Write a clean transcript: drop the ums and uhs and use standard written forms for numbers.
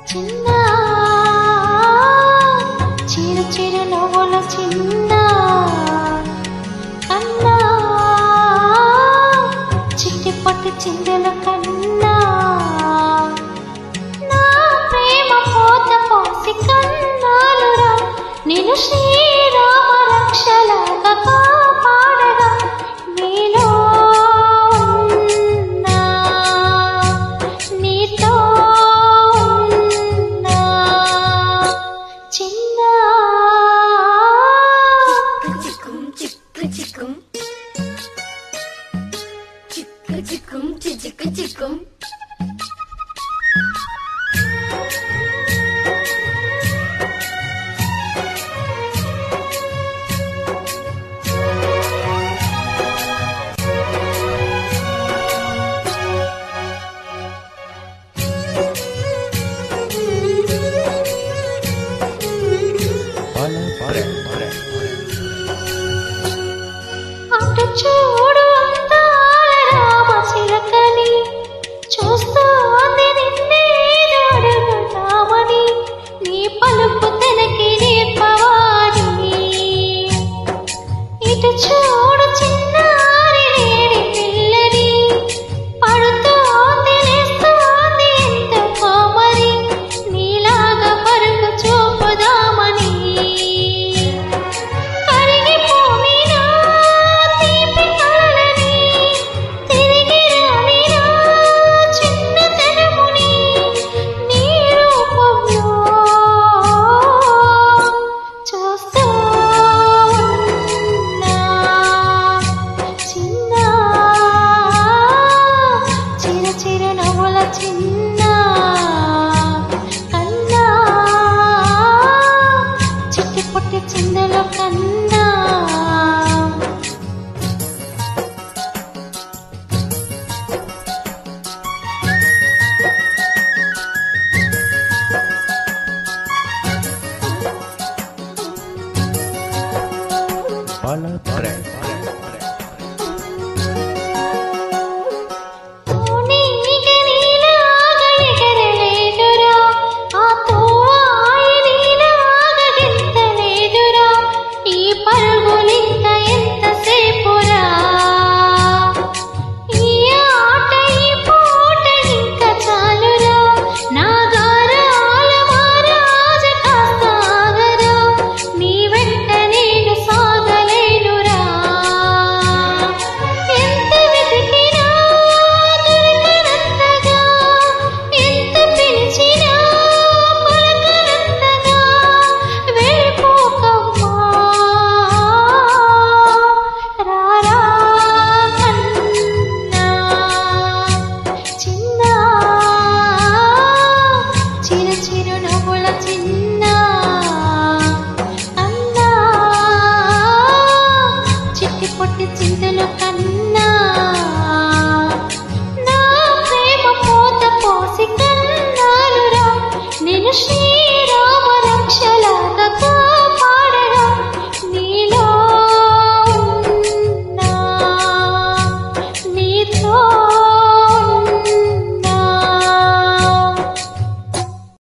చిన్న చిరు చిరు నవ్వుల చిన్న కన్నా చిట్టి పట్టి చిందెల కన్నా నా ప్రేమ పోత పోసి కన్నాలురా నేను శ్రీరామ రక్షలాగా కాపాడగా నీలో ఉన్నా నీతో ఉన్నా చిన్న చిక్కుం చిక్కుం చిక్కుం చిక్కుం అటు చూడు అందాల రామ చిలకని చూస్తోంది నిన్నే అడుగుతామని నీ పలుకు తనకి నేర్పవాని ఇటు చూడు చిన్నారి లేడి పిల్లని పడుతోంది లేస్తోంది ఎంత కోమరి నీలాగా పరుగు చూపుదామని కరిగిపోయినా తీపి కలలని తిరిగి రానినా చిన్నతనముని నీ రూపంలో చూస్తూ ఉన్నా చిన్న చిరు చిరు నవ్వుల చిన్న కన్నా చిట్టి పొట్టి చిందెల కన్నా Pala